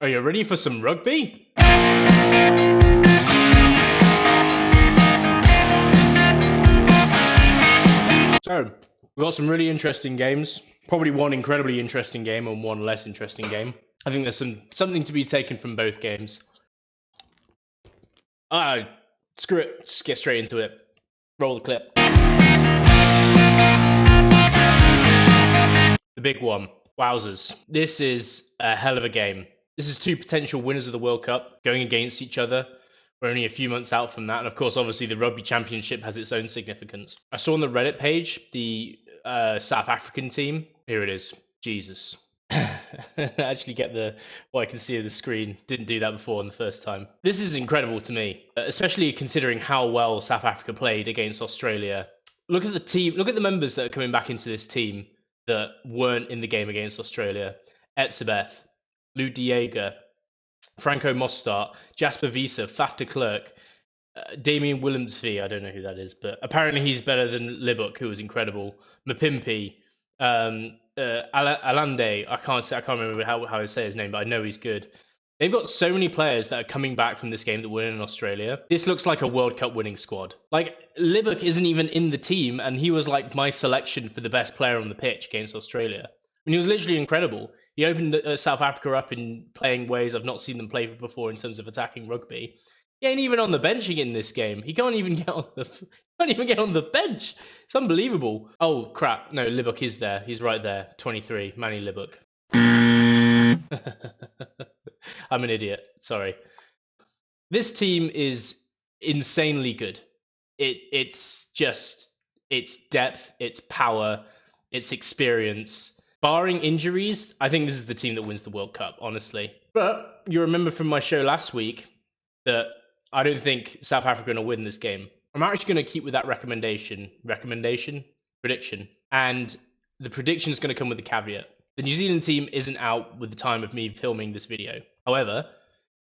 Are you ready for some rugby? So, we've got some really interesting games. Probably one incredibly interesting game and one less interesting game. I think there's something to be taken from both games. Screw it. Let's get straight into it. Roll the clip. The big one. Wowzers. This is a hell of a game. This is two potential winners of the World Cup going against each other. We're only a few months out from that. And of course, obviously, the Rugby Championship has its own significance. I saw on the Reddit page the South African team. Here it is. Jesus. Actually get what I can see of the screen. Didn't do that before on the first time. This is incredible to me, especially considering how well South Africa played against Australia. Look at the team. Look at the members that are coming back into this team that weren't in the game against Australia. Etzebeth, Lou Diega, Franco Mostart, Jasper Wiese, Faf de Klerk, Damien Willemsvee, I don't know who that is, but apparently he's better than Libuk, who was incredible. Mapimpi, Alande, I can't remember how I say his name, but I know he's good. They've got so many players that are coming back from this game that were in Australia. This looks like a World Cup winning squad. Like, Libuk isn't even in the team, and he was like my selection for the best player on the pitch against Australia. And he was literally incredible. He opened South Africa up in playing ways I've not seen them play before in terms of attacking rugby. He ain't even on the bench in this game. He can't even get on the bench. It's unbelievable. Oh crap! No, Libuk is there. He's right there. 23, Manny Libuk. I'm an idiot. Sorry. This team is insanely good. It's depth, it's power, it's experience. Barring injuries, I think this is the team that wins the World Cup, honestly. But you remember from my show last week that I don't think South Africa are going to win this game. I'm actually going to keep with that prediction. And the prediction is going to come with a caveat. The New Zealand team isn't out with the time of me filming this video. However,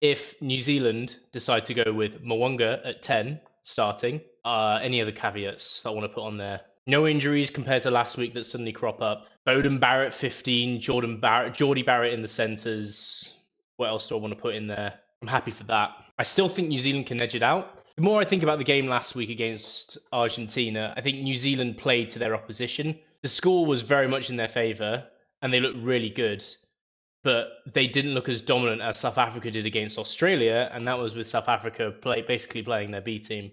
if New Zealand decide to go with Mwanga at 10 starting, any other caveats that I want to put on there? No injuries compared to last week that suddenly crop up. Bowden Barrett 15, Geordie Barrett in the centres. What else do I want to put in there? I'm happy for that. I still think New Zealand can edge it out. The more I think about the game last week against Argentina, I think New Zealand played to their opposition. The score was very much in their favour, and they looked really good. But they didn't look as dominant as South Africa did against Australia, and that was with South Africa basically playing their B team.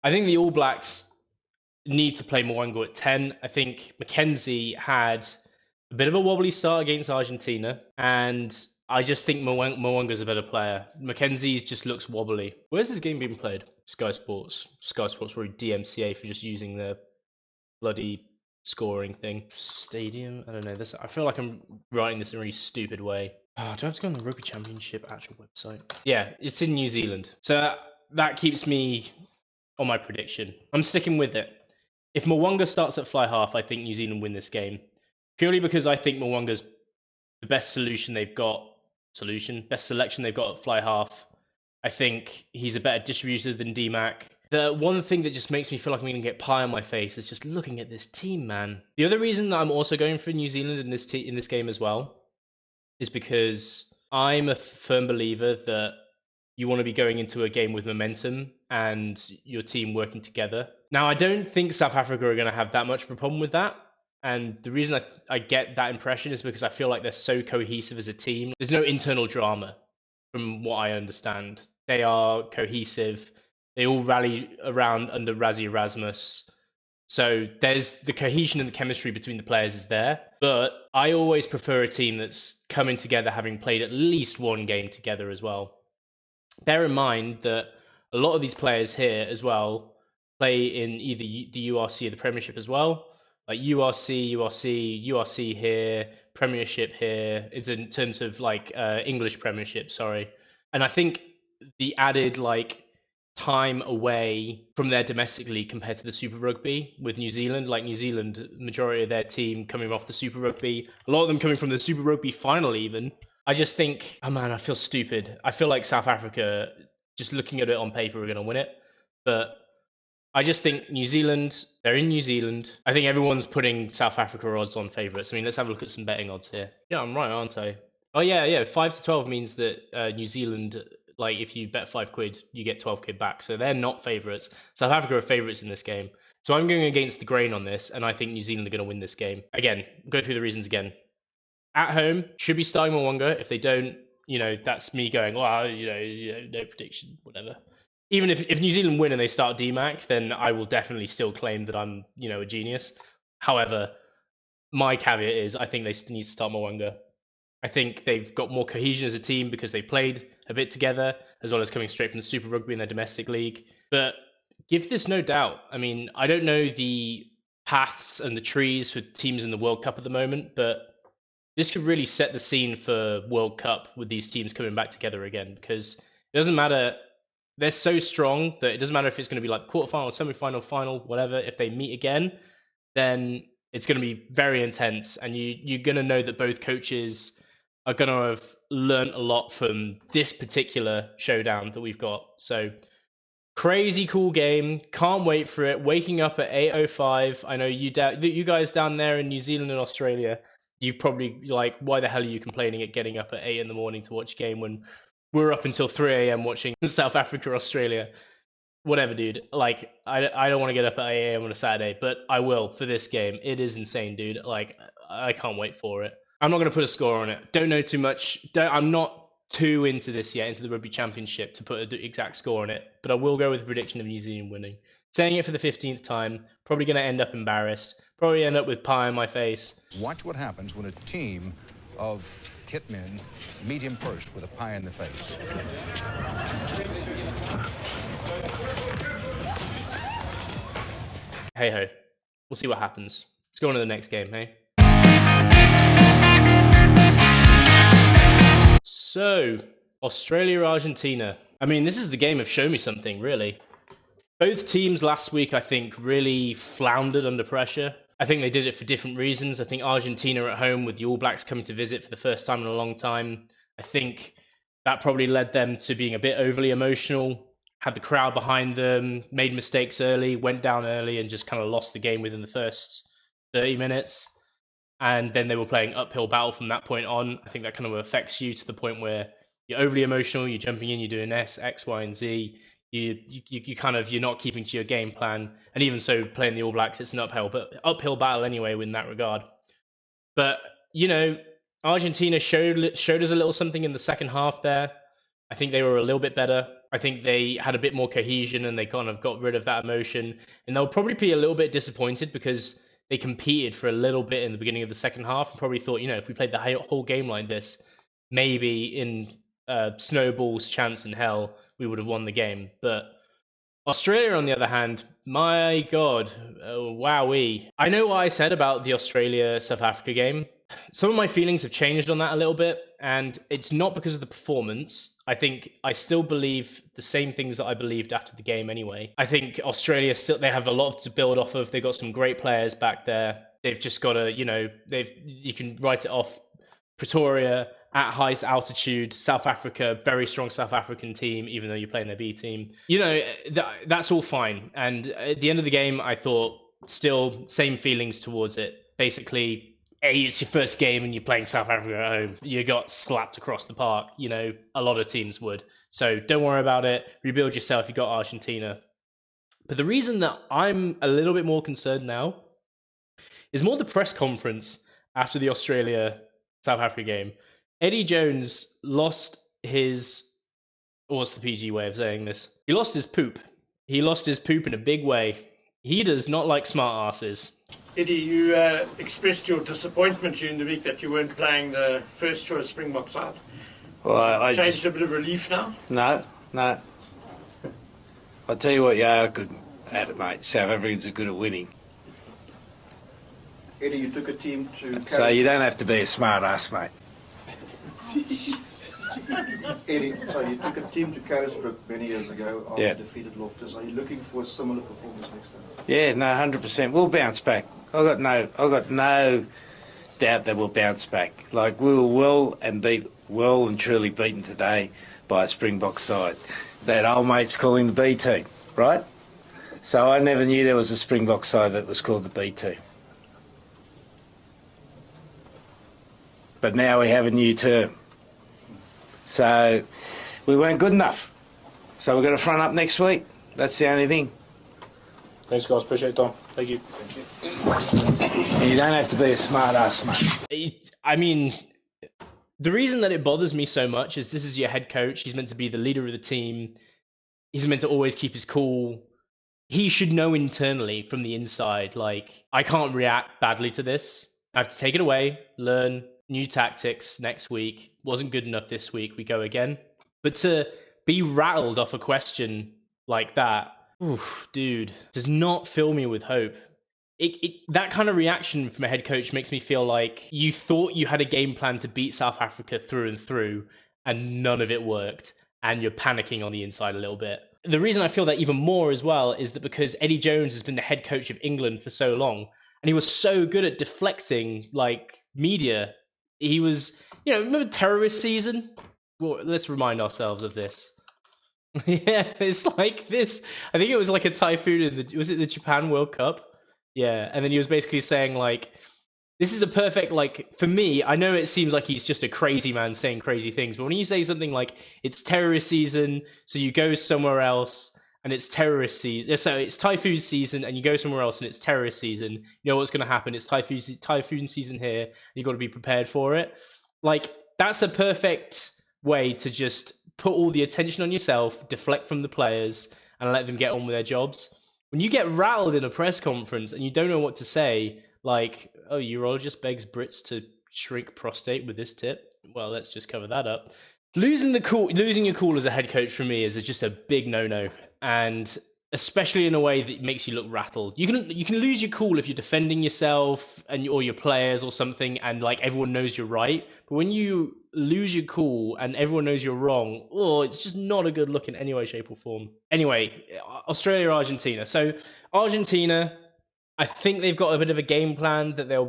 I think the All Blacks need to play Mwanga at 10. I think Mackenzie had a bit of a wobbly start against Argentina, and I just think Mwanga's a better player. Mackenzie just looks wobbly. Where's this game being played? Sky Sports. Sky Sports probably DMCA for just using the bloody scoring thing. Stadium? I don't know. I feel like I'm writing this in a really stupid way. Oh, do I have to go on the Rugby Championship actual website? Yeah, it's in New Zealand. So that keeps me on my prediction. I'm sticking with it. If Mwanga starts at fly half, I think New Zealand win this game. Purely because I think Mwanga's the best selection they've got at fly half. I think he's a better distributor than D-Mac. The one thing that just makes me feel like I'm going to get pie on my face is just looking at this team, man. The other reason that I'm also going for New Zealand in this game as well is because I'm a firm believer that you want to be going into a game with momentum and your team working together. Now, I don't think South Africa are going to have that much of a problem with that. And the reason I get that impression is because I feel like they're so cohesive as a team. There's no internal drama, from what I understand. They are cohesive. They all rally around under Rassie Erasmus. So there's the cohesion and the chemistry between the players is there. But I always prefer a team that's coming together, having played at least one game together as well. Bear in mind that a lot of these players here as well play in either the URC or the Premiership as well. Like URC here, Premiership here. It's in terms of like English Premiership, sorry. And I think the added like time away from their domestic league compared to the Super Rugby with New Zealand, like New Zealand, majority of their team coming off the Super Rugby, a lot of them coming from the Super Rugby final even. I just think, oh man, I feel stupid. I feel like South Africa, just looking at it on paper, are going to win it. But I just think New Zealand, they're in New Zealand. I think everyone's putting South Africa odds on favourites. I mean, let's have a look at some betting odds here. Yeah, I'm right, aren't I? Oh yeah. 5 to 12 means that New Zealand, like if you bet £5, you get 12 quid back. So they're not favourites. South Africa are favourites in this game. So I'm going against the grain on this, and I think New Zealand are going to win this game. Again, go through the reasons again. At home, should be starting Mwanga. If they don't, that's me going, well, no prediction, whatever. Even if New Zealand win and they start DMAC, then I will definitely still claim that I'm, a genius. However, my caveat is I think they still need to start Mwanga. I think they've got more cohesion as a team because they played a bit together, as well as coming straight from the Super Rugby in their domestic league. But give this no doubt. I mean, I don't know the paths and the trees for teams in the World Cup at the moment, but this could really set the scene for World Cup with these teams coming back together again, because it doesn't matter. They're so strong that it doesn't matter if it's going to be like quarterfinal, semi-final, final, whatever. If they meet again, then it's going to be very intense, and you're going to know that both coaches are going to have learned a lot from this particular showdown that we've got. So crazy cool game. Can't wait for it. Waking up at 8:05. I know you guys down there in New Zealand and Australia, you've probably like, why the hell are you complaining at getting up at 8 in the morning to watch a game when we're up until 3 a.m. watching South Africa, Australia? Whatever, dude. Like, I don't want to get up at 8 a.m. on a Saturday, but I will for this game. It is insane, dude. Like, I can't wait for it. I'm not going to put a score on it. Don't know too much. I'm not too into this yet, into the Rugby Championship, to put an exact score on it, but I will go with a prediction of New Zealand winning. Saying it for the 15th time, probably going to end up embarrassed. Probably end up with pie on my face. Watch what happens when a team of hitmen meet him first with a pie in the face. Hey ho, we'll see what happens. Let's go on to the next game, hey? So, Australia, Argentina. I mean, this is the game of show me something, really. Both teams last week, I think, really floundered under pressure. I think they did it for different reasons. I think Argentina at home with the All Blacks coming to visit for the first time in a long time, I think that probably led them to being a bit overly emotional, had the crowd behind them, made mistakes early, went down early, and just kind of lost the game within the first 30 minutes. And then they were playing uphill battle from that point on. I think that kind of affects you to the point where you're overly emotional, you're jumping in, you're doing X, Y, and Z. You're not keeping to your game plan. And even so, playing the All Blacks, it's an uphill battle anyway in that regard. But, Argentina showed us a little something in the second half there. I think they were a little bit better. I think they had a bit more cohesion and they kind of got rid of that emotion. And they'll probably be a little bit disappointed because they competed for a little bit in the beginning of the second half and probably thought, if we played the whole game like this, maybe in snowball's chance in hell, we would have won the game. But Australia, on the other hand, my God, wowee. I know what I said about the Australia-South Africa game. Some of my feelings have changed on that a little bit, and it's not because of the performance. I think I still believe the same things that I believed after the game anyway. I think Australia they have a lot to build off of. They've got some great players back there. They've just got to, you can write it off. Pretoria at highest altitude, South Africa, very strong South African team, even though you're playing their B team. That's all fine. And at the end of the game, I thought still same feelings towards it. Basically, it's your first game and you're playing South Africa at home. You got slapped across the park. A lot of teams would. So don't worry about it. Rebuild yourself. You got Argentina. But the reason that I'm a little bit more concerned now is more the press conference after the Australia-South Africa game. Eddie Jones lost his, what's the PG way of saying this? He lost his poop. He lost his poop in a big way. He does not like smart asses. Eddie, you expressed your disappointment during the week that you weren't playing the first choice Springbok side. Well, I changed just, a bit of relief now? No. I'll tell you what, you are good at it, mate. South Africans are good at winning. Eddie, you took a team to... So you don't have to be a smart ass, mate. Eddie, so you took a team to Carisbrooke many years ago after defeated Loftus. Are you looking for a similar performance next time? Yeah, no, 100%. We'll bounce back. I've got no doubt that we'll bounce back. Like, we were well and truly beaten today by a Springbok side. That old mate's calling the B team, right? So I never knew there was a Springbok side that was called the B team. But now we have a new term. So we weren't good enough. So we're going to front up next week. That's the only thing. Thanks, guys. Appreciate your time. Thank you. And you don't have to be a smart ass, mate. I mean, the reason that it bothers me so much is this is your head coach. He's meant to be the leader of the team. He's meant to always keep his cool. He should know internally from the inside, like, I can't react badly to this. I have to take it away, learn new tactics next week. Wasn't good enough this week. We go again. But to be rattled off a question like that, oof, dude, does not fill me with hope. That kind of reaction from a head coach makes me feel like you thought you had a game plan to beat South Africa through and through, and none of it worked, and you're panicking on the inside a little bit. The reason I feel that even more as well is that because Eddie Jones has been the head coach of England for so long, and he was so good at deflecting, like, media. He was, remember terrorist season? Well, let's remind ourselves of this. Yeah, it's like this. I think it was like a typhoon in was it the Japan World Cup? Yeah, and then he was basically saying, like, this is a perfect, like, for me, I know it seems like he's just a crazy man saying crazy things, but when you say something like, it's terrorist season, so you go somewhere else, and it's terrorist season, so it's typhoon season, and you go somewhere else, and it's terrorist season, you know what's going to happen, it's typhoon season here, and you've got to be prepared for it. Like, that's a perfect way to just put all the attention on yourself, deflect from the players, and let them get on with their jobs. When you get rattled in a press conference and you don't know what to say, like, oh, urologist begs Brits to shrink prostate with this tip. Well, let's just cover that up. Losing your cool as a head coach for me is just a big no-no, and especially in a way that makes you look rattled. You can lose your cool if you're defending yourself or your players or something, and like everyone knows you're right. But when you lose your cool and everyone knows you're wrong, it's just not a good look in any way, shape, or form. Anyway, Australia, Argentina. So Argentina, I think they've got a bit of a game plan that they'll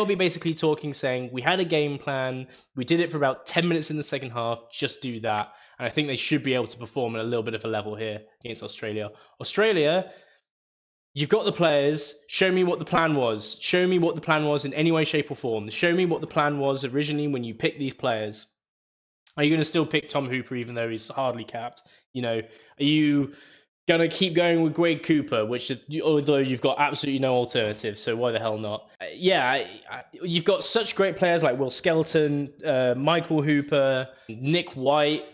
be basically talking, saying, we had a game plan, we did it for about 10 minutes in the second half, just do that. And I think they should be able to perform at a little bit of a level here against Australia. Australia, you've got the players. Show me what the plan was. Show me what the plan was in any way, shape, or form. Show me what the plan was originally when you picked these players. Are you going to still pick Tom Hooper even though he's hardly capped? Are you going to keep going with Greg Cooper, although you've got absolutely no alternative, so why the hell not? You've got such great players like Will Skelton, Michael Hooper, Nick White.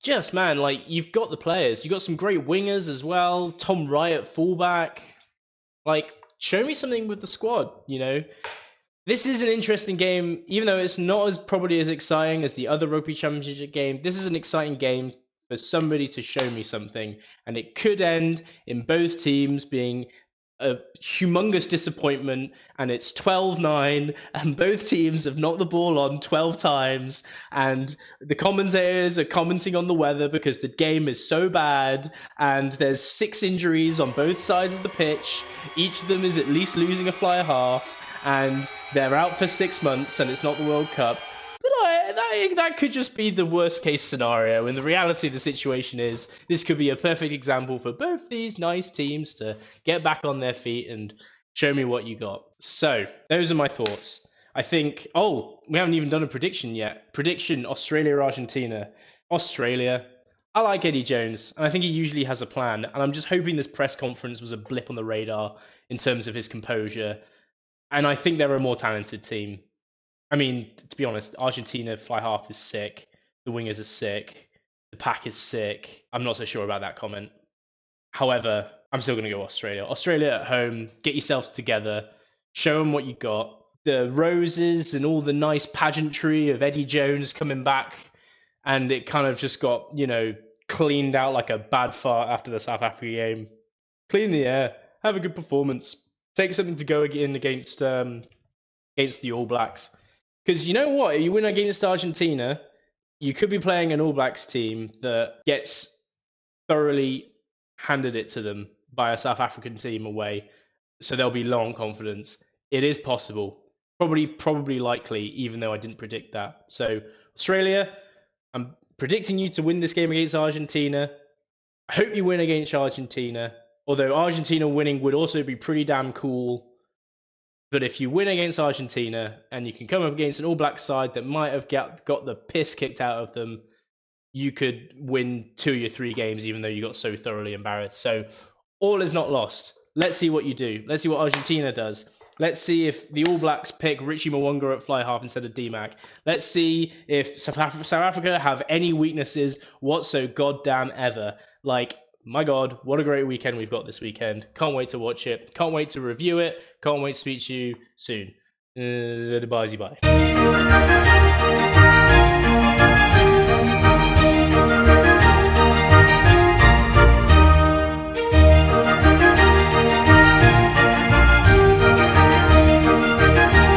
Just, man, like, you've got the players. You've got some great wingers as well. Tom Wright at fullback. Like, show me something with the squad, This is an interesting game, even though it's not probably as exciting as the other Rugby Championship game. This is an exciting game for somebody to show me something. And it could end in both teams being a humongous disappointment, and it's 12-9, and both teams have knocked the ball on 12 times, and the commentators are commenting on the weather because the game is so bad, and there's 6 injuries on both sides of the pitch. Each of them is at least losing a fly half, and they're out for 6 months, and it's not the World Cup. But that could just be the worst case scenario, and the reality of the situation is this could be a perfect example for both these nice teams to get back on their feet and show me what you got. So those are my thoughts. I think, we haven't even done a prediction yet. Prediction, Australia-Argentina. Australia. I like Eddie Jones, and I think he usually has a plan, and I'm just hoping this press conference was a blip on the radar in terms of his composure, and I think they're a more talented team. I mean, to be honest, Argentina fly half is sick. The wingers are sick. The pack is sick. I'm not so sure about that comment. However, I'm still going to go Australia. Australia at home, get yourselves together, show them what you got. The roses and all the nice pageantry of Eddie Jones coming back, and it kind of just got, cleaned out like a bad fart after the South Africa game. Clean the air, have a good performance, take something to go in against the All Blacks. Because you know what? If you win against Argentina, you could be playing an All Blacks team that gets thoroughly handed it to them by a South African team away. So they'll be low on confidence. It is possible. Probably likely, even though I didn't predict that. So Australia, I'm predicting you to win this game against Argentina. I hope you win against Argentina. Although Argentina winning would also be pretty damn cool. But if you win against Argentina and you can come up against an All Black side that might have got the piss kicked out of them, you could win 2 of your 3 games, even though you got so thoroughly embarrassed. So all is not lost. Let's see what you do. Let's see what Argentina does. Let's see if the All Blacks pick Richie Mwanga at fly half instead of DMAC. Let's see if South Africa have any weaknesses whatsoever goddamn ever. Like, my God, what a great weekend we've got this weekend. Can't wait to watch it. Can't wait to review it. Can't wait to speak to you soon. Bye.